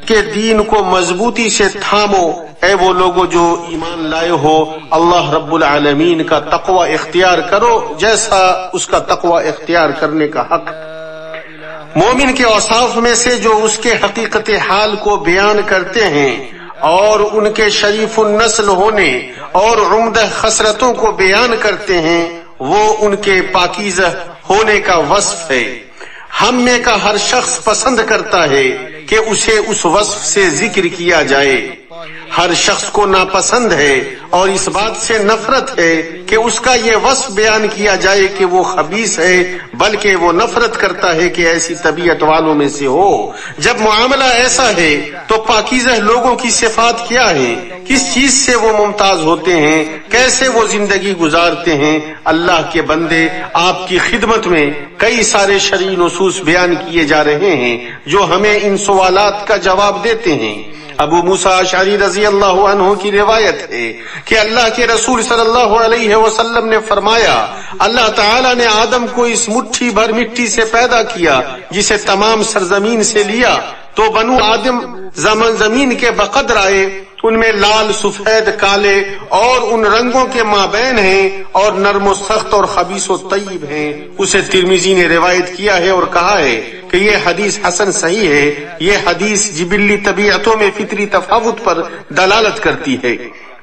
کہ دین کو مضبوطی سے تھامو اے وہ لوگوں جو ایمان لائے ہو، اللہ رب العالمین کا تقوی اختیار کرو جیسا اس کا تقوی اختیار کرنے کا حق۔ مومن کے اوصاف میں سے جو اس کے حقیقت حال کو بیان کرتے ہیں اور ان کے شریف النسل ہونے اور عمدہ خصلتوں کو بیان کرتے ہیں، وہ ان کے پاکیزہ ہونے کا وصف ہے۔ ہم میں کا ہر شخص پسند کرتا ہے کہ اسے اس وصف سے ذکر کیا جائے، ہر شخص کو ناپسند ہے اور اس بات سے نفرت ہے کہ اس کا یہ وصف بیان کیا جائے کہ وہ خبیث ہے، بلکہ وہ نفرت کرتا ہے کہ ایسی طبیعت والوں میں سے ہو۔ جب معاملہ ایسا ہے تو پاکیزہ لوگوں کی صفات کیا ہیں، کس چیز سے وہ ممتاز ہوتے ہیں، کیسے وہ زندگی گزارتے ہیں؟ اللہ کے بندے، آپ کی خدمت میں کئی سارے شرعی نصوص بیان کیے جا رہے ہیں جو ہمیں ان سوالات کا جواب دیتے ہیں۔ ابو موسیٰ اشعری رضی اللہ عنہ کی روایت ہے کہ اللہ کے رسول صلی اللہ علیہ وسلم نے فرمایا، اللہ تعالیٰ نے آدم کو اس مٹھی بھر مٹی سے پیدا کیا جسے تمام سرزمین سے لیا، تو بنو آدم زمین کے بقدر آئے، ان میں لال، سفید، کالے اور ان رنگوں کے مابین ہیں، اور نرم و سخت اور خبیث و طیب ہیں۔ اسے ترمذی نے روایت کیا ہے اور کہا ہے کہ یہ حدیث حسن صحیح ہے۔ یہ حدیث جبلی طبیعتوں میں فطری تفاوت پر دلالت کرتی ہے۔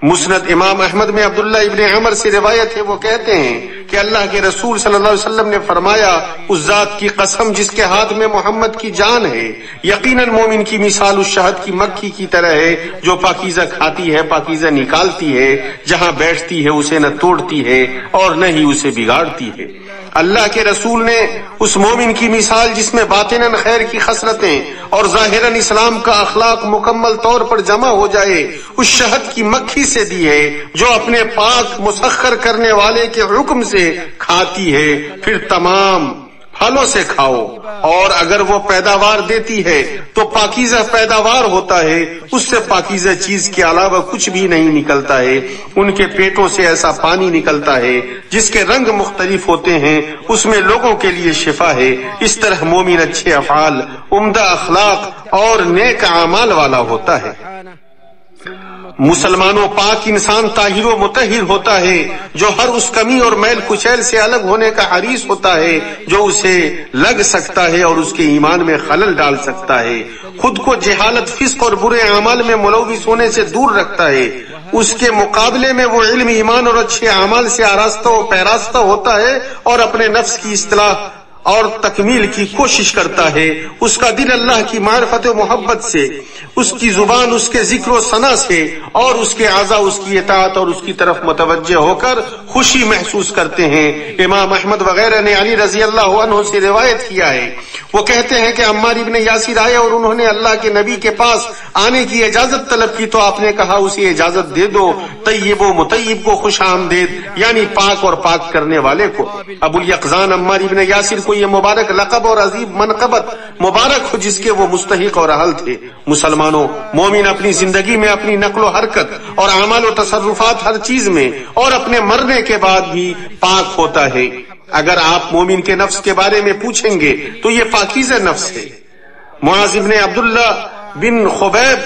مسند امام احمد میں عبداللہ ابن عمر سے روایت ہے، وہ کہتے ہیں کہ اللہ کے رسول صلی اللہ علیہ وسلم نے فرمایا، اس ذات کی قسم جس کے ہاتھ میں محمد کی جان ہے، یقیناً مومن کی مثال اس شہد کی مکھی کی طرح ہے جو پاکیزہ کھاتی ہے، پاکیزہ نکالتی ہے، جہاں بیٹھتی ہے اسے نہ توڑتی ہے اور نہ ہی اسے بگاڑتی ہے۔ اللہ کے رسول نے اس مومن کی مثال جس میں باطناً خیر کی خصلتیں اور ظاہراً اسلام کا اخلاق مکمل طور پر جمع ہو جائے، اس شہد کی مکھی سے دی ہے جو اپنے پاک مسخر کرنے والے کے حکم سے کھاتی ہے، پھر تمام پھلوں سے کھاؤ، اور اگر وہ پیداوار دیتی ہے تو پاکیزہ پیداوار ہوتا ہے، اس سے پاکیزہ چیز کے علاوہ کچھ بھی نہیں نکلتا ہے۔ ان کے پیٹوں سے ایسا پانی نکلتا ہے جس کے رنگ مختلف ہوتے ہیں، اس میں لوگوں کے لیے شفا ہے۔ اس طرح مومن اچھے افعال، عمدہ اخلاق اور نیک اعمال والا ہوتا ہے۔ مسلمانوں، پاک انسان طاہر و مطہر ہوتا ہے جو ہر اس کمی اور میل کچیل سے الگ ہونے کا حریص ہوتا ہے جو اسے لگ سکتا ہے اور اس کے ایمان میں خلل ڈال سکتا ہے۔ خود کو جہالت، فسق اور برے اعمال میں ملوث ہونے سے دور رکھتا ہے۔ اس کے مقابلے میں وہ علم، ایمان اور اچھے اعمال سے آراستہ و پیراستہ ہوتا ہے اور اپنے نفس کی اصلاح اور تکمیل کی کوشش کرتا ہے۔ اس کا دل اللہ کی معرفت و محبت سے، اس کی زبان اس کے ذکر و ثنا سے، اور اس کے اعضاء اس کی اطاعت اور اس کی طرف متوجہ ہو کر خوشی محسوس کرتے ہیں۔ امام احمد وغیرہ نے علی رضی اللہ عنہ سے روایت کیا ہے، وہ کہتے ہیں کہ عمار ابن یاسر آئے اور انہوں نے اللہ کے نبی کے پاس آنے کی اجازت طلب کی، تو آپ نے کہا اسے اجازت دے دو۔ طیب و مطیب کو خوش آمدید، یعنی پاک اور پاک کرنے والے کو۔ ابو الیقظان عمار ابن یاسر کو یہ مبارک لقب اور عظیم منقبت مبارک ہو جس کے وہ مستحق اور اہل تھے۔ مسلمانوں، مومن اپنی زندگی میں اپنی نقل و حرکت اور اعمال و تصرفات ہر چیز میں اور اپنے مرنے کے بعد بھی پاک ہوتا ہے۔ اگر آپ مومن کے نفس کے بارے میں پوچھیں گے تو یہ پاکیزہ نفس ہے۔ معاذ بن عبداللہ بن خبیب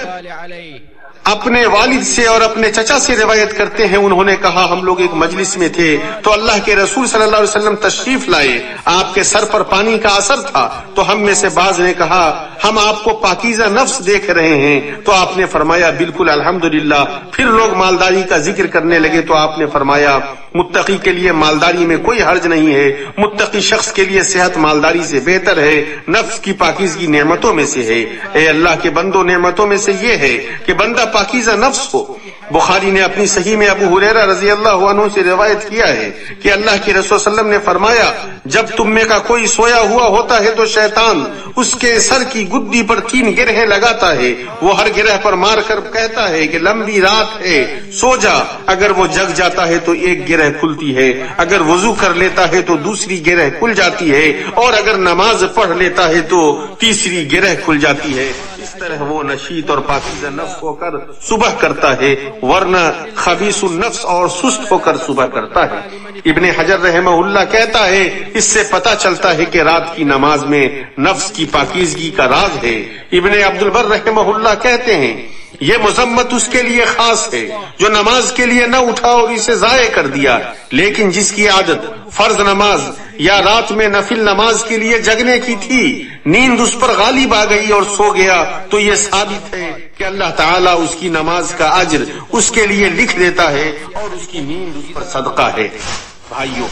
اپنے والد سے اور اپنے چچا سے روایت کرتے ہیں، انہوں نے کہا ہم لوگ ایک مجلس میں تھے تو اللہ کے رسول صلی اللہ علیہ وسلم تشریف لائے، آپ کے سر پر پانی کا اثر تھا، تو ہم میں سے بعض نے کہا ہم آپ کو پاکیزہ نفس دیکھ رہے ہیں، تو آپ نے فرمایا بالکل الحمدللہ۔ پھر لوگ مالداری کا ذکر کرنے لگے تو آپ نے فرمایا متقی کے لیے مالداری میں کوئی حرج نہیں ہے، متقی شخص کے لیے صحت مالداری سے بہتر ہے، نفس کی پاکیزگی نعمتوں میں سے ہے۔ اے اللہ کے بندو، نعمتوں میں سے یہ ہے کہ بندہ پاکیزہ نفس ہو۔ بخاری نے اپنی صحیح میں ابو ہریرہ رضی اللہ عنہ سے روایت کیا ہے کہ اللہ کے رسول صلی اللہ علیہ وسلم نے فرمایا، جب تم میں کا کوئی سویا ہوا ہوتا ہے تو شیطان اس کے سر کی گدی پر 3 گرہیں لگاتا ہے، وہ ہر گرہ پر مار کر کہتا ہے کہ لمبی رات ہے، سو جا۔ اگر وہ جگ جاتا ہے تو ایک گرہ کھلتی ہے، اگر وضو کر لیتا ہے تو دوسری گرہ کھل جاتی ہے، اور اگر نماز پڑھ لیتا ہے تو تیسری گرہ کھل جاتی ہے۔ اس طرح وہ نشیط اور پاکیزہ نفس ہو کر صبح کرتا ہے، ورنہ خبیث النفس اور سست ہو کر صبح کرتا ہے۔ ابن حجر رحمہ اللہ کہتا ہے اس سے پتہ چلتا ہے کہ رات کی نماز میں نفس کی پاکیزگی کا راز ہے۔ ابن عبدالبر رحمہ اللہ کہتے ہیں یہ مذمت اس کے لیے خاص ہے جو نماز کے لیے نہ اٹھا اور اسے ضائع کر دیا، لیکن جس کی عادت فرض نماز یا رات میں نفل نماز کے لیے جگنے کی تھی، نیند اس پر غالب آ گئی اور سو گیا، تو یہ ثابت ہے کہ اللہ تعالیٰ اس کی نماز کا اجر اس کے لیے لکھ دیتا ہے اور اس کی نیند اس پر صدقہ ہے۔ بھائیو،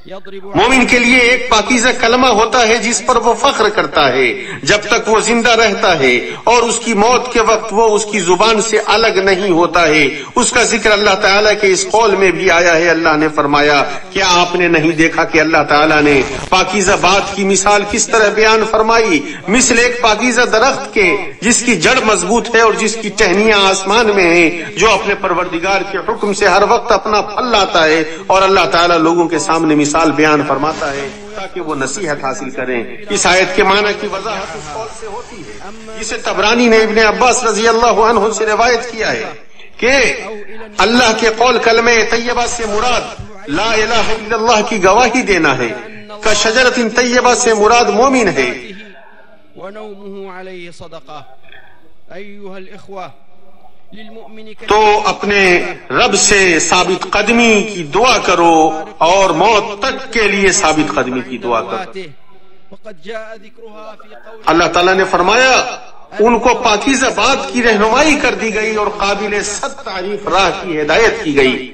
مومن کے لیے ایک پاکیزہ کلمہ ہوتا ہے جس پر وہ فخر کرتا ہے جب تک وہ زندہ رہتا ہے، اور اس کی موت کے وقت وہ اس کی زبان سے الگ نہیں ہوتا ہے۔ اس کا ذکر اللہ تعالیٰ کے اس قول میں بھی آیا ہے، اللہ نے فرمایا کیا آپ نے نہیں دیکھا کہ اللہ تعالیٰ نے پاکیزہ بات کی مثال کس طرح بیان فرمائی؟ مثل ایک پاکیزہ درخت کے جس کی جڑ مضبوط ہے اور جس کی ٹہنیاں آسمان میں ہیں، جو اپنے پروردگار کے حکم سے ہر وقت اپنا پھل لاتا ہے، اور اللہ تعالیٰ لوگوں کے سامنے مثال بیان فرماتا ہے تاکہ وہ نصیحت حاصل کریں۔ اس آیت کے معنی کی وضاحت اس قول سے ہوتی ہے جسے طبرانی نے ابن عباس رضی اللہ عنہ سے روایت کیا ہے کہ اللہ کے قول کلمہ طیبہ سے مراد لا الہ الا اللہ کی گواہی دینا ہے، کا شجرۃ طیبہ سے مراد مومن ہے۔ تو اپنے رب سے ثابت قدمی کی دعا کرو اور موت تک کے لیے ثابت قدمی کی دعا کرو۔ اللہ تعالیٰ نے فرمایا ان کو پاکیزہ بات کی رہنمائی کر دی گئی اور قابل صد تعریف راہ کی ہدایت کی گئی۔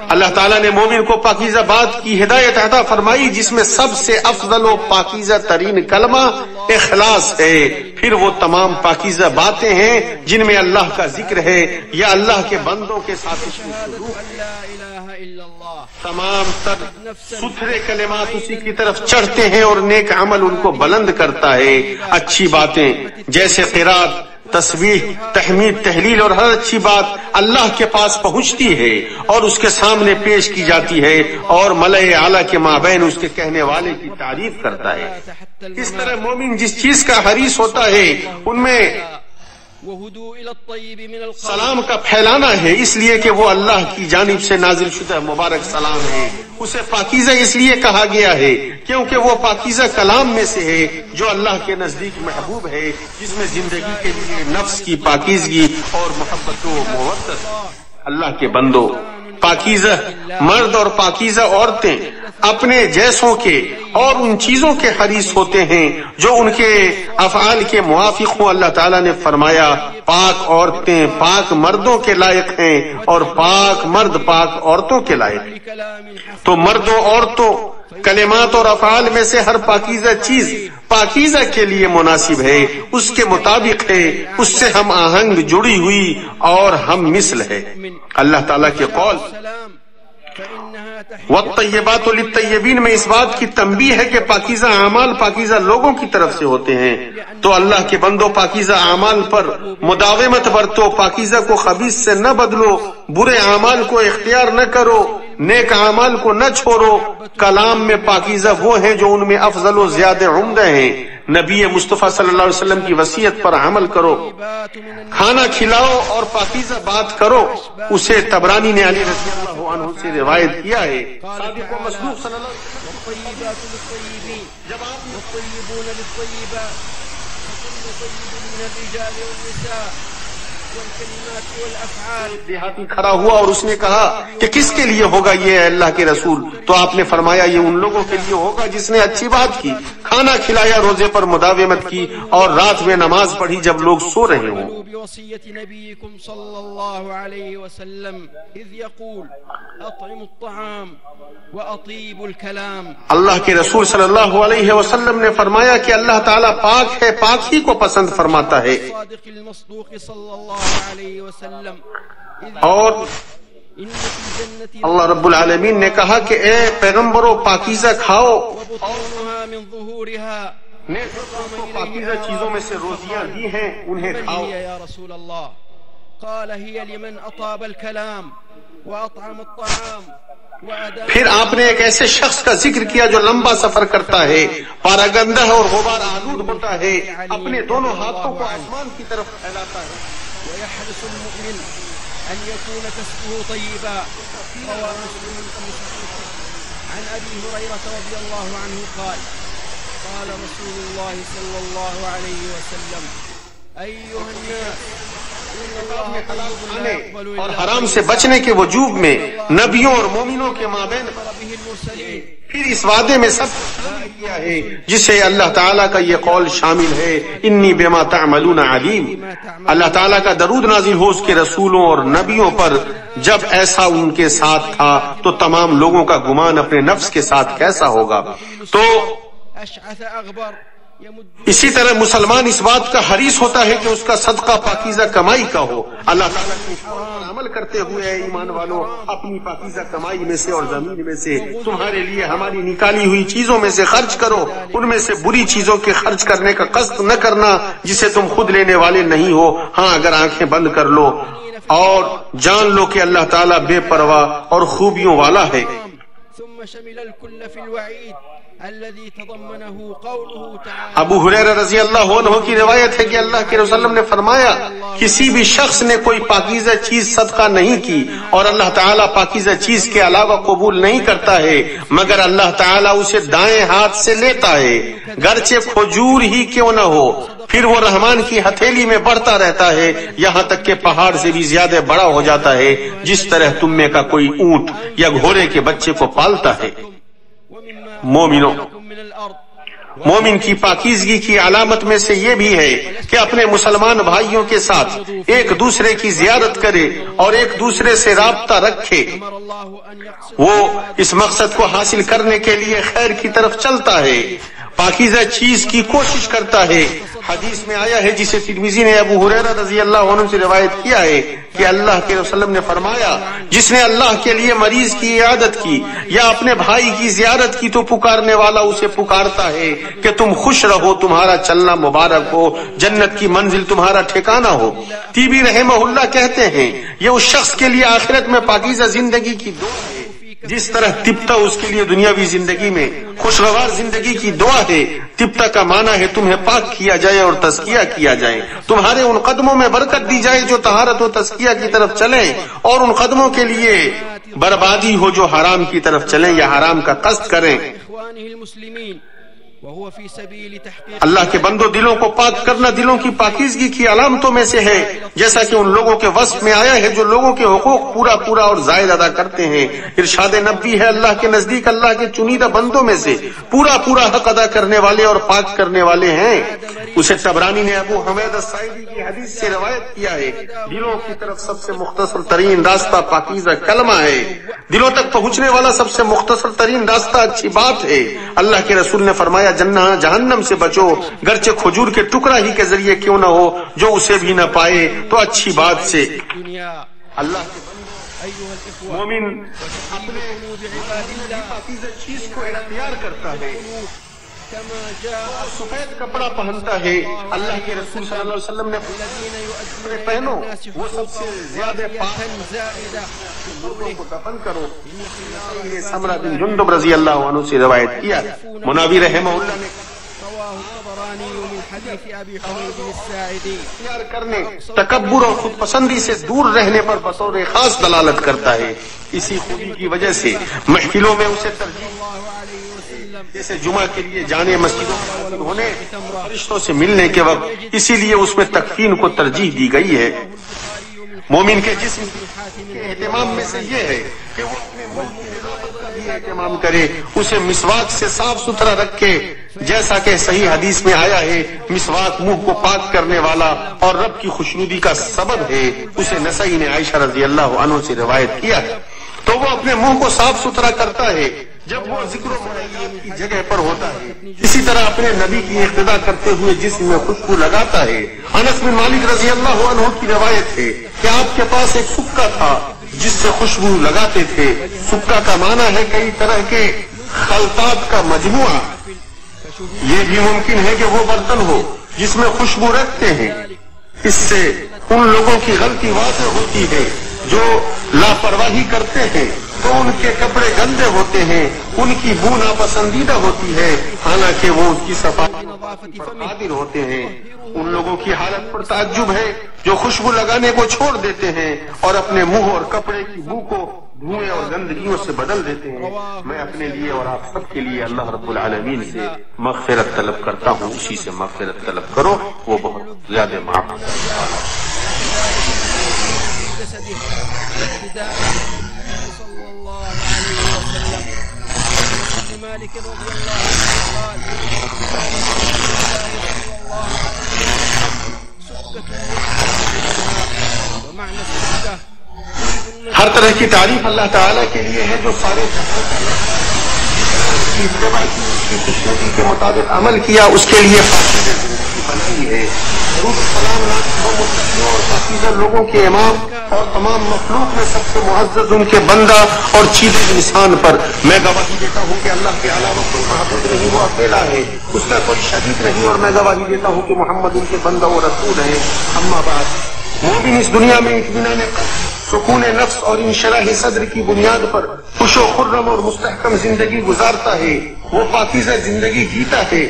اللہ تعالیٰ نے مومن کو پاکیزہ بات کی ہدایت عطا فرمائی جس میں سب سے افضل و پاکیزہ ترین کلمہ اخلاص ہے، پھر وہ تمام پاکیزہ باتیں ہیں جن میں اللہ کا ذکر ہے یا اللہ کے بندوں کے ساتھ تمام تر ستھرے کلمات اسی کی طرف چڑھتے ہیں اور نیک عمل ان کو بلند کرتا ہے۔ اچھی باتیں جیسے قرات، تسبیح، تحمید، تحلیل اور ہر اچھی بات اللہ کے پاس پہنچتی ہے اور اس کے سامنے پیش کی جاتی ہے، اور ملأ اعلیٰ کے مابین اس کے کہنے والے کی تعریف کرتا ہے۔ اس طرح مومن جس چیز کا حریص ہوتا ہے ان میں سلام کا پھیلانا ہے، اس لیے کہ وہ اللہ کی جانب سے نازل شدہ مبارک سلام ہے۔ اسے پاکیزہ اس لیے کہا گیا ہے کیونکہ وہ پاکیزہ کلام میں سے ہے جو اللہ کے نزدیک محبوب ہے، جس میں زندگی کے لیے نفس کی پاکیزگی اور محبت و مودت۔ اللہ کے بندو، پاکیزہ مرد اور پاکیزہ عورتیں اپنے جیسوں کے اور ان چیزوں کے حریص ہوتے ہیں جو ان کے افعال کے موافق ہوں۔ اللہ تعالیٰ نے فرمایا پاک عورتیں پاک مردوں کے لائق ہیں اور پاک مرد پاک عورتوں کے لائق۔ تو مرد و عورتوں کلمات اور افعال میں سے ہر پاکیزہ چیز پاکیزہ کے لیے مناسب ہے، اس کے مطابق ہے، اس سے ہم آہنگ جڑی ہوئی اور ہم مثل ہے۔ اللہ تعالیٰ کے قول والطیبات للطیبین میں اس بات کی تنبیہ ہے کہ پاکیزہ اعمال پاکیزہ لوگوں کی طرف سے ہوتے ہیں۔ تو اللہ کے بندو پاکیزہ اعمال پر مداومت برتو، پاکیزہ کو خبیث سے نہ بدلو، برے اعمال کو اختیار نہ کرو، نیک اعمال کو نہ چھوڑو۔ کلام میں پاکیزہ وہ ہیں جو ان میں افضل و زیادہ عمدہ ہیں۔ نبی مصطفیٰ صلی اللہ علیہ وسلم کی وصیت پر عمل کرو، کھانا کھلاؤ اور پاکیزہ بات کرو۔ اسے طبرانی نے علی رضی اللہ عنہ سے روایت کیا ہے، صادق و مصدوق صلی اللہ علیہ وسلم دیہاتی کھڑا ہوا اور اس نے کہا کہ کس کے لیے ہوگا یہ اللہ کے رسول؟ تو آپ نے فرمایا یہ ان لوگوں کے لیے ہوگا جس نے اچھی بات کی، کھانا کھلایا، روزے پر مداومت کی اور رات میں نماز پڑھی جب لوگ سو رہے ہوں۔ اللہ کے رسول صلی اللہ علیہ وسلم نے فرمایا کہ اللہ تعالیٰ پاک ہے، پاک ہی کو پسند فرماتا ہے، اور اللہ رب العالمین نے کہا کہ اے پیغمبروں پاکیزہ کھاؤ، پاکیزہ چیزوں میں سے روزیاں دی ہیں انہیں کھاؤ۔ قال هي لمن أطاب الكلام پھر آپ نے ایک ایسے شخص کا ذکر کیا جو لمبا سفر کرتا ہے، پاراگندہ اور غبار آلود ہوتا ہے، اپنے دونوں ہاتھوں کو آسمان کی طرف پھیلاتا ہے۔ ويحرص المؤمن أن يكون كسبه طيبا. روى مسلم في صحيحه عن أبي هريرة رضي الله عنه قال قال رسول الله صلى الله عليه وسلم أيها الناس اور حرام سے بچنے کے وجوب میں نبیوں اور مومنوں کے مابین پھر اس وعدے میں سب شامل کیا ہے جسے اللہ تعالیٰ کا یہ قول شامل ہے، انی بما تعملون علیم۔ اللہ تعالیٰ کا درود نازل ہو اس کے رسولوں اور نبیوں پر۔ جب ایسا ان کے ساتھ تھا تو تمام لوگوں کا گمان اپنے نفس کے ساتھ کیسا ہوگا؟ تو اسی طرح مسلمان اس بات کا حریص ہوتا ہے کہ اس کا صدقہ پاکیزہ کمائی کا ہو۔ اللہ تعالیٰ کے عمل کرتے ہوئے اے ایمان والو، اپنی پاکیزہ کمائی میں سے اور زمین میں سے تمہارے لیے ہماری نکالی ہوئی چیزوں میں سے خرچ کرو، ان میں سے بری چیزوں کے خرچ کرنے کا قصد نہ کرنا جسے تم خود لینے والے نہیں ہو، ہاں اگر آنکھیں بند کر لو، اور جان لو کہ اللہ تعالیٰ بے پرواہ اور خوبیوں والا ہے۔ ابو ہریرہ رضی اللہ عنہ کی روایت ہے کہ اللہ کے رسول صلی اللہ علیہ وسلم نے فرمایا، کسی بھی شخص نے کوئی پاکیزہ چیز صدقہ نہیں کی اور اللہ تعالیٰ پاکیزہ چیز کے علاوہ قبول نہیں کرتا ہے مگر اللہ تعالیٰ اسے دائیں ہاتھ سے لیتا ہے، گرچہ کھجور ہی کیوں نہ ہو، پھر وہ رحمان کی ہتھیلی میں بڑھتا رہتا ہے یہاں تک کہ پہاڑ سے بھی زیادہ بڑا ہو جاتا ہے، جس طرح تم میں کا کوئی اونٹ یا گھوڑے کے بچے کو پالتا ہے۔ مومن کی پاکیزگی کی علامت میں سے یہ بھی ہے کہ اپنے مسلمان بھائیوں کے ساتھ ایک دوسرے کی زیارت کرے اور ایک دوسرے سے رابطہ رکھے، وہ اس مقصد کو حاصل کرنے کے لیے خیر کی طرف چلتا ہے، پاکیزہ چیز کی کوشش کرتا ہے۔ حدیث میں آیا ہے جسے ترمذی نے ابو ہریرہ رضی اللہ عنہ سے روایت کیا ہے کہ اللہ کے رسول نے فرمایا، جس نے اللہ کے لیے مریض کی عیادت کی یا اپنے بھائی کی زیارت کی تو پکارنے والا اسے پکارتا ہے کہ تم خوش رہو، تمہارا چلنا مبارک ہو، جنت کی منزل تمہارا ٹھکانہ ہو۔ طیبی رحمہ اللہ کہتے ہیں یہ اس شخص کے لیے آخرت میں پاکیزہ زندگی کی دعا ہے، جس طرح تبتا اس کے لیے دنیاوی زندگی میں خوشگوار زندگی کی دعا ہے۔ تبتا کا معنی ہے تمہیں پاک کیا جائے اور تزکیہ کیا جائے، تمہارے ان قدموں میں برکت دی جائے جو طہارت و تزکیہ کی طرف چلیں، اور ان قدموں کے لیے بربادی ہو جو حرام کی طرف چلیں یا حرام کا قصد کریں۔ اللہ کے بندوں، دلوں کو پاک کرنا دلوں کی پاکیزگی کی علامتوں میں سے ہے، جیسا کہ ان لوگوں کے وصف میں آیا ہے جو لوگوں کے حقوق پورا اور زائد ادا کرتے ہیں۔ ارشاد نبی ہے اللہ کے نزدیک اللہ کے چنیدہ بندوں میں سے پورا حق ادا کرنے والے اور پاک کرنے والے ہیں۔ اسے طبرانی نے ابو حمید الساعدی کی حدیث سے روایت کیا ہے، دلوں کی طرف سب سے مختصر ترین راستہ پاکیزہ کلمہ ہے، دلوں تک پہنچنے والا سب سے مختصر ترین راستہ اچھی بات ہے۔ اللہ کے رسول نے فرمایا، جہنم سے بچو گرچہ کھجور کے ٹکڑا ہی کے ذریعے کیوں نہ ہو، جو اسے بھی نہ پائے تو اچھی بات سے۔ اللہ کے مومن اپنے پاکیزہ چیز کو اختیار کرتا ہے، سفید کپڑا پہنتا ہے۔ اللہ کے رسول صلی اللہ علیہ وسلم نے پہنو، وہ سب سے زیادہ پاک کو دفن کرو۔ سمرہ بن جندب رضی اللہ عنہ سے روایت کیا۔ مناوی رحمہ اللہ نے اختیار کرنے، تکبر اور خود پسندی سے دور رہنے پر بطور خاص دلالت کرتا ہے۔ اسی خوبی کی وجہ سے محفلوں میں اسے ترجیح، جیسے جمعہ کے لیے جانے، مسجدوں میں ہونے، فرشتوں سے ملنے کے وقت، اسی لیے اس میں تکفین کو ترجیح دی گئی ہے۔ مومن کے جسم کے اہتمام میں سے یہ ہے کہ وہ اپنے منہ کی نظافت کا بھی اہتمام کرے، اسے مسواک سے صاف ستھرا رکھے، جیسا کہ صحیح حدیث میں آیا ہے مسواک منہ کو پاک کرنے والا اور رب کی خوشنودی کا سبب ہے۔ اسے نسائی نے عائشہ رضی اللہ عنہ سے روایت کیا ہے۔ تو وہ اپنے منہ کو صاف ستھرا کرتا ہے جب وہ ذکر و معیت کی جگہ پر ہوتا ہے، اسی طرح اپنے نبی کی اقتداء کرتے ہوئے جسم میں خوشبو لگاتا ہے۔ انس بن مالک رضی اللہ عنہ کی روایت ہے کہ آپ کے پاس ایک سکہ تھا جس سے خوشبو لگاتے تھے۔ سکہ کا معنی ہے کئی طرح کے خلطات کا مجموعہ۔ یہ بھی ممکن ہے کہ وہ برتن ہو جس میں خوشبو رکھتے ہیں، اس سے ان لوگوں کی غلطی واضح ہوتی ہے جو لاپرواہی کرتے ہیں تو ان کے کپڑے گندے ہوتے ہیں، ان کی بو ناپسندیدہ ہوتی ہے، حالانکہ وہ ان کی صفائی پر قادر ہوتے ہیں۔ ان لوگوں کی حالت پر تعجب ہے جو خوشبو لگانے کو چھوڑ دیتے ہیں اور اپنے منہ اور کپڑے کی بو کو دھوئیں اور گندگیوں سے بدل دیتے ہیں۔ میں اپنے لیے اور آپ سب کے لیے اللہ رب العالمین سے مغفرت طلب کرتا ہوں، اسی سے مغفرت طلب کرو، وہ بہت زیادہ معاف کرنے والا ہے۔ مالك رضي الله عنه قال قال رسول الله سكة ومعنى السكة ہر طرح کی تعریف اللہ تعالیٰ کے لیے ہے جو سارے کی خوشنودی کے مطابق عمل کیا، اس کے لیے بنائی ہے۔ سلام متقیوں اور پاکیزہ لوگوں کے امام اور تمام مخلوق میں سب سے معزز ان کے بندہ اور چیز انسان پر میں گواہی دیتا ہوں کہ اللہ کے علاوہ کوئی معبود نہیں، وہ اکیلا ہے، اس کا کوئی شریک نہیں، اور میں گواہی دیتا ہوں کہ محمد ان کے بندہ و رسول ہے۔ اما بعد، مومن اس دنیا میں اطمینان سکون نفس اور انشراح صدر کی بنیاد پر خوش و خرم اور مستحکم زندگی گزارتا ہے، وہ پاکیزہ زندگی جیتا ہے۔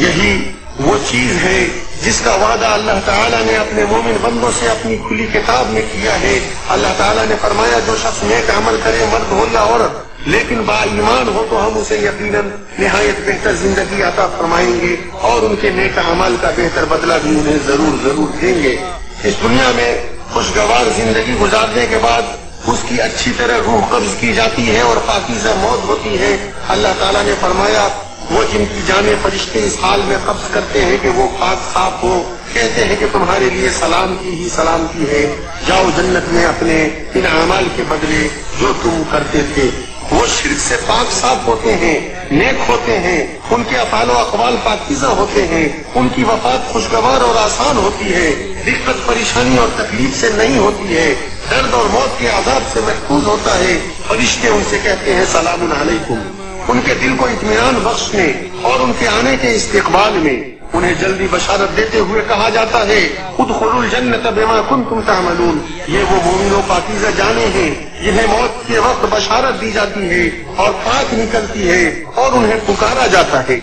یہی وہ چیز ہے جس کا وعدہ اللہ تعالیٰ نے اپنے مومن بندوں سے اپنی کھلی کتاب میں کیا ہے۔ اللہ تعالیٰ نے فرمایا جو شخص نیک عمل کرے، مرد ہو یا عورت، لیکن با ایمان ہو تو ہم اسے یقیناً نہایت بہتر زندگی عطا فرمائیں گے اور ان کے نیک اعمال کا بہتر بدلہ بھی انہیں ضرور دیں گے۔ اس دنیا میں خوشگوار زندگی گزارنے کے بعد اس کی اچھی طرح روح قبض کی جاتی ہے اور پاکیزہ موت ہوتی ہے۔ اللہ تعالیٰ نے فرمایا وہ جن کی جانیں فرشتے اس حال میں قبض کرتے ہیں کہ وہ پاک صاف ہو، کہتے ہیں کہ تمہارے لیے سلامتی ہی سلامتی ہے، جاؤ جنت میں اپنے ان اعمال کے بدلے جو تم کرتے تھے۔ وہ شرک سے پاک صاف ہوتے ہیں، نیک ہوتے ہیں، ان کے افعال و اقوال پاکیزہ ہوتے ہیں، ان کی وفات خوشگوار اور آسان ہوتی ہے، دقت پریشانی اور تکلیف سے نہیں ہوتی ہے، درد اور موت کے عذاب سے محفوظ ہوتا ہے۔ فرشتے ان سے کہتے ہیں سلام علیکم، ان کے دل کو اطمینان بخشنے اور ان کے آنے کے استقبال میں انہیں جلدی بشارت دیتے ہوئے کہا جاتا ہے ادخلوا الجنت بما کنتم تعملون۔ یہ وہ مومنوں پاکیزہ جانے ہیں جنہیں موت کے وقت بشارت دی جاتی ہے اور پاک نکلتی ہے اور انہیں پکارا جاتا ہے۔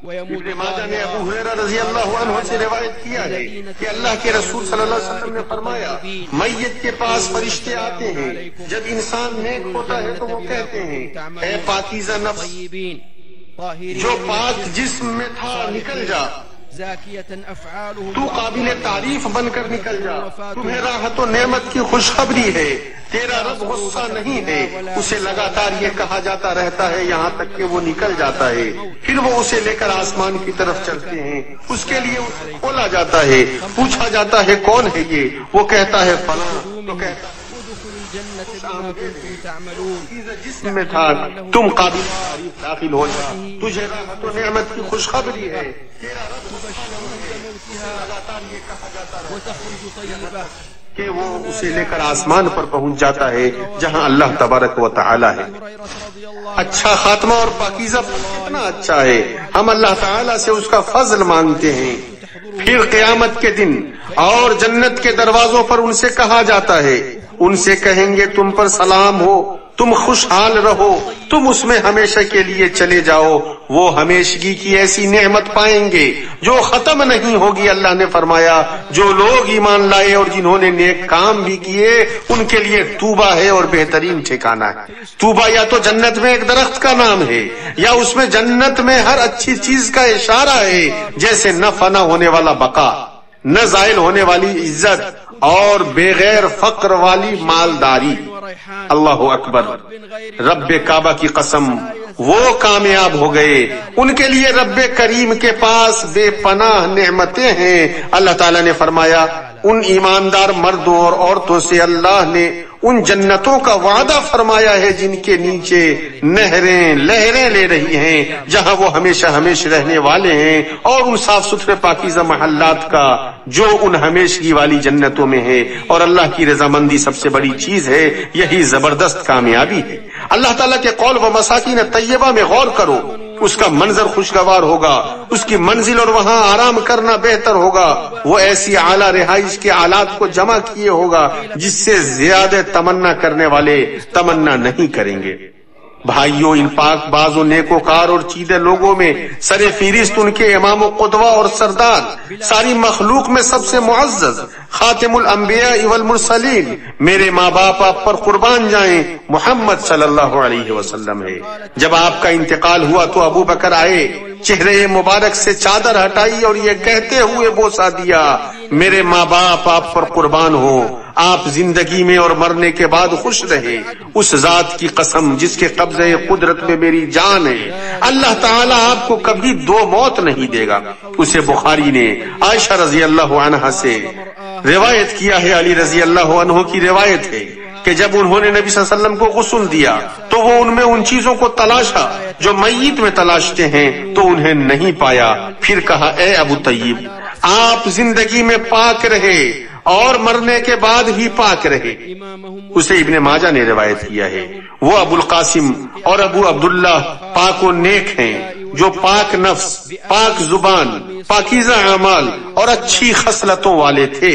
ابن ماجہ نے ابو ہریرہ رضی اللہ عنہ سے روایت کیا ہے کہ اللہ کے رسول صلی اللہ علیہ وسلم نے فرمایا میت کے پاس فرشتے آتے ہیں، جب انسان نیک ہوتا ہے تو وہ کہتے ہیں اے پاکیزہ نفس، جو پاک جسم میں تھا نکل جا، تو قابل تعریف بن کر نکل جا، تمہیں راحت و نعمت کی خوشخبری ہے، تیرا رب غصہ نہیں ہے۔ اسے لگاتار یہ کہا جاتا رہتا ہے یہاں تک کہ وہ نکل جاتا ہے، پھر وہ اسے لے کر آسمان کی طرف چلتے ہیں، اس کے لیے اسے کھولا جاتا ہے، پوچھا جاتا ہے کون ہے یہ، وہ کہتا ہے فلاں، تو کہتا ہے جسم میں تھا تم قابل تعریف داخل ہو جا، تجھے راحت و نعمت کی خوشخبری ہے، تیرا رب لگاتار یہ کہا جاتا ہے کہ وہ اسے لے کر آسمان پر پہنچ جاتا ہے جہاں اللہ تبارک و تعالی ہے۔ اچھا خاتمہ اور پاکیزہ کتنا اچھا ہے، ہم اللہ تعالی سے اس کا فضل مانگتے ہیں۔ پھر قیامت کے دن اور جنت کے دروازوں پر ان سے کہا جاتا ہے، ان سے کہیں گے تم پر سلام ہو، تم خوشحال رہو، تم اس میں ہمیشہ کے لیے چلے جاؤ۔ وہ ہمیشگی کی ایسی نعمت پائیں گے جو ختم نہیں ہوگی۔ اللہ نے فرمایا جو لوگ ایمان لائے اور جنہوں نے نیک کام بھی کیے ان کے لیے توبہ ہے اور بہترین ٹھکانہ ہے۔ توبہ یا تو جنت میں ایک درخت کا نام ہے یا اس میں جنت میں ہر اچھی چیز کا اشارہ ہے، جیسے نہ فنا ہونے والا بقا، نہ زائل ہونے والی عزت اور بغیر فقر والی مالداری۔ اللہ اکبر، رب کعبہ کی قسم، وہ کامیاب ہو گئے، ان کے لیے رب کریم کے پاس بے پناہ نعمتیں ہیں۔ اللہ تعالیٰ نے فرمایا ان ایماندار مردوں اور عورتوں سے اللہ نے ان جنتوں کا وعدہ فرمایا ہے جن کے نیچے نہریں لہریں لے رہی ہیں، جہاں وہ ہمیشہ ہمیشہ رہنے والے ہیں، اور ان صاف ستھرے پاکیزہ محلات کا جو ان ہمیشگی والی جنتوں میں ہے۔ اور اللہ کی رضامندی سب سے بڑی چیز ہے، یہی زبردست کامیابی ہے۔ اللہ تعالیٰ کے قول و مساکین طیبہ میں غور کرو، اس کا منظر خوشگوار ہوگا، اس کی منزل اور وہاں آرام کرنا بہتر ہوگا، وہ ایسی اعلیٰ رہائش کے آلات کو جمع کیے ہوگا جس سے زیادہ تمنا کرنے والے تمنا نہیں کریں گے۔ بھائیوں، ان پاک باز و نیکوکار اور چیدے لوگوں میں سر فہرست ان کے امام و قدوہ اور سردار، ساری مخلوق میں سب سے معزز خاتم الانبیاء والمرسلین، میرے ماں باپ آپ پر قربان جائیں، محمد صلی اللہ علیہ وسلم ہے۔ جب آپ کا انتقال ہوا تو ابو بکر آئے، چہرے مبارک سے چادر ہٹائی اور یہ کہتے ہوئے بوسہ دیا، میرے ماں باپ آپ پر قربان ہوں، آپ زندگی میں اور مرنے کے بعد خوش رہے۔ اس ذات کی قسم جس کے قبضے قدرت میں میری جان ہے، اللہ تعالیٰ آپ کو کبھی دو موت نہیں دے گا۔ اسے بخاری نے عائشہ رضی اللہ عنہا سے روایت کیا ہے، علی رضی اللہ عنہ کی روایت ہے کہ جب انہوں نے نبی صلی اللہ علیہ وسلم کو غسل دیا تو وہ ان میں ان چیزوں کو تلاشا جو میت میں تلاشتے ہیں تو انہیں نہیں پایا۔ پھر کہا، اے ابو طیب، آپ زندگی میں پاک رہے اور مرنے کے بعد بھی پاک رہے۔ اسے ابن ماجہ نے روایت کیا ہے۔ وہ ابو القاسم اور ابو عبداللہ پاک و نیک ہیں، جو پاک نفس، پاک زبان، پاکیزہ اعمال اور اچھی خصلتوں والے تھے۔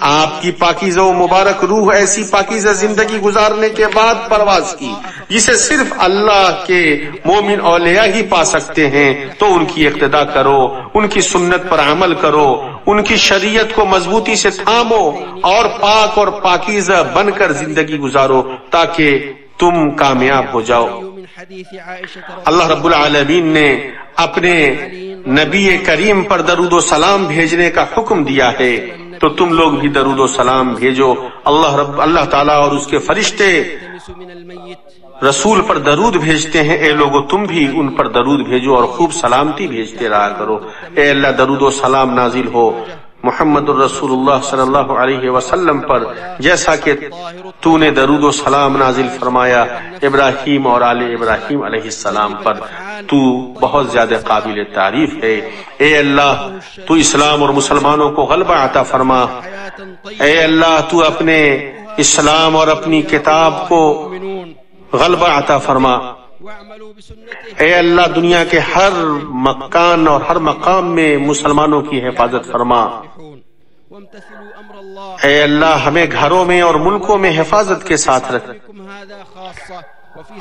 آپ کی پاکیزہ و مبارک روح ایسی پاکیزہ زندگی گزارنے کے بعد پرواز کی جسے صرف اللہ کے مومن اولیاء ہی پا سکتے ہیں، تو ان کی اقتداء کرو، ان کی سنت پر عمل کرو، ان کی شریعت کو مضبوطی سے تھامو اور پاک اور پاکیزہ بن کر زندگی گزارو تاکہ تم کامیاب ہو جاؤ۔ اللہ رب العالمین نے اپنے نبی کریم پر درود و سلام بھیجنے کا حکم دیا ہے، تو تم لوگ بھی درود و سلام بھیجو۔ اللہ تعالیٰ اور اس کے فرشتے رسول پر درود بھیجتے ہیں، اے لوگو تم بھی ان پر درود بھیجو اور خوب سلامتی بھیجتے رہا کرو۔ اے اللہ، درود و سلام نازل ہو محمد الرسول اللہ صلی اللہ علیہ وسلم پر، جیسا کہ تو نے درود و سلام نازل فرمایا ابراہیم اور آل ابراہیم علیہ السلام پر۔ تو بہت زیادہ قابل تعریف ہے۔ اے اللہ، تو اسلام اور مسلمانوں کو غلبہ عطا فرما۔ اے اللہ، تو اپنے اسلام اور اپنی کتاب کو غلبہ عطا فرما۔ اے اللہ، دنیا کے ہر مکان اور ہر مقام میں مسلمانوں کی حفاظت فرما۔ اے اللہ، ہمیں گھروں میں اور ملکوں میں حفاظت کے ساتھ رکھ،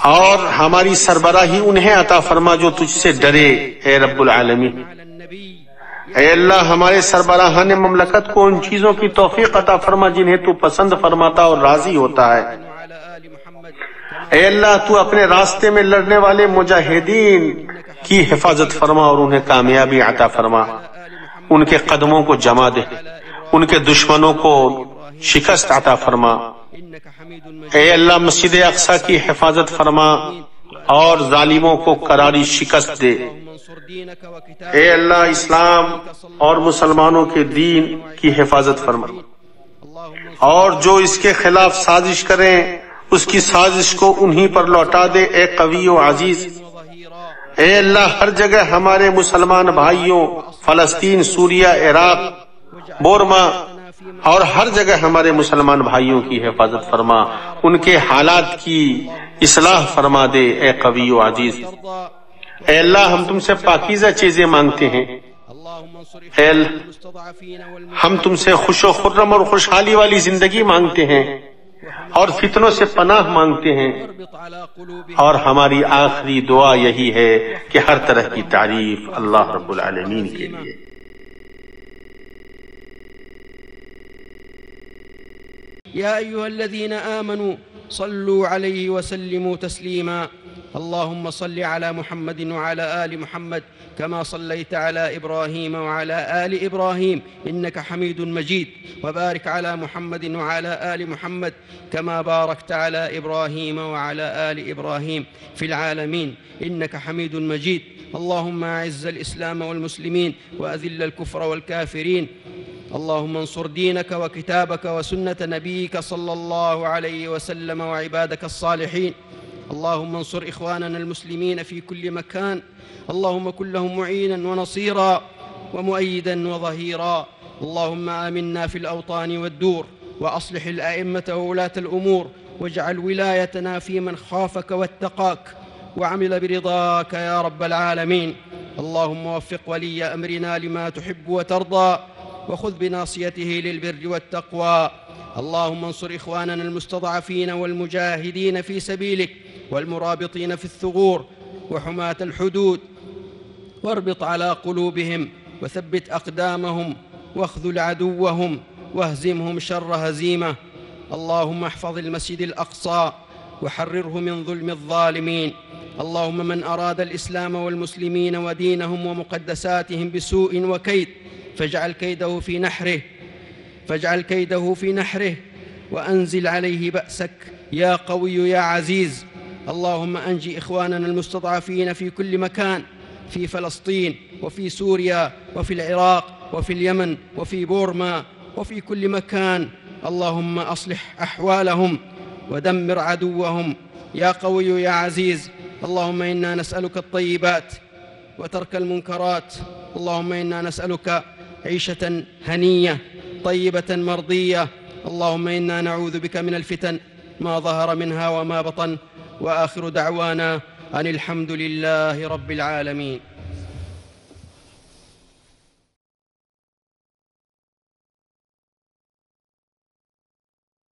اور ہماری سربراہی انہیں عطا فرما جو تجھ سے ڈرے اے رب العالمین۔ اے اللہ، ہمارے سربراہان مملکت کو ان چیزوں کی توفیق عطا فرما جنہیں تو پسند فرماتا اور راضی ہوتا ہے۔ اے اللہ، تو اپنے راستے میں لڑنے والے مجاہدین کی حفاظت فرما اور انہیں کامیابی عطا فرما، ان کے قدموں کو جما دے، ان کے دشمنوں کو شکست عطا فرما۔ اے اللہ، مسجد اقصی کی حفاظت فرما اور ظالموں کو کراری شکست دے۔ اے اللہ، اسلام اور مسلمانوں کے دین کی حفاظت فرما، اور جو اس کے خلاف سازش کریں اس کی سازش کو انہی پر لوٹا دے اے قوی و عزیز۔ اے اللہ، ہر جگہ ہمارے مسلمان بھائیوں، فلسطین، سوریہ، عراق، بورما اور ہر جگہ ہمارے مسلمان بھائیوں کی حفاظت فرما، ان کے حالات کی اصلاح فرما دے اے قوی و عزیز۔ اے اللہ، ہم تم سے پاکیزہ چیزیں مانگتے ہیں، اے ہم تم سے خوش و خرم اور خوشحالی والی زندگی مانگتے ہیں اور فتنوں سے پناہ مانگتے ہیں، اور ہماری آخری دعا یہی ہے کہ ہر طرح کی تعریف اللہ رب العالمین کے لیے۔ يا أيها الذين آمنوا صلوا عليه وسلموا تسليما اللهم صل على محمد وعلى آل محمد كما صليت على إبراهيم وعلى آل إبراهيم إنك حميد مجيد وبارك على محمد وعلى آل محمد كما باركت على إبراهيم وعلى آل إبراهيم في العالمين إنك حميد مجيد اللهم أعز الإسلام والمسلمين وأذل الكفر والكافرين اللهم انصر دينك وكتابك وسنة نبيك صلى الله عليه وسلم وعبادك الصالحين اللهم انصر إخواننا المسلمين في كل مكان اللهم كن لهم معينا ونصيرا ومؤيدا وظهيرا اللهم آمنا في الأوطان والدور وأصلح الأئمة وولاة الأمور واجعل ولايتنا في من خافك واتقاك وعمل برضاك يا رب العالمين. اللهم وفق ولي أمرنا لما تحب وترضى، وخذ بناصيته للبر والتقوى. اللهم انصر إخواننا المستضعفين والمجاهدين في سبيلك والمرابطين في الثغور وحماة الحدود، واربط على قلوبهم وثبت أقدامهم واخذل عدوهم واهزمهم شر هزيمة. اللهم احفظ المسجد الأقصى وحرره من ظلم الظالمين. اللهم من أراد الإسلام والمسلمين ودينهم ومقدساتهم بسوء وكيد فاجعل كيده في نحره وأنزل عليه بأسك يا قوي يا عزيز. اللهم أنجي إخواننا المستضعفين في كل مكان، في فلسطين وفي سوريا وفي العراق وفي اليمن وفي بورما وفي كل مكان. اللهم أصلح أحوالهم ودمر عدوهم يا قوي يا عزيز. اللهم إنا نسألك الطيبات وترك المنكرات. اللهم إنا نسألك عيشة هنية طيبة مرضية. اللهم إنا نعوذ بك من الفتن ما ظهر منها وما بطن. وآخر دعوانا أن الحمد لله رب العالمين.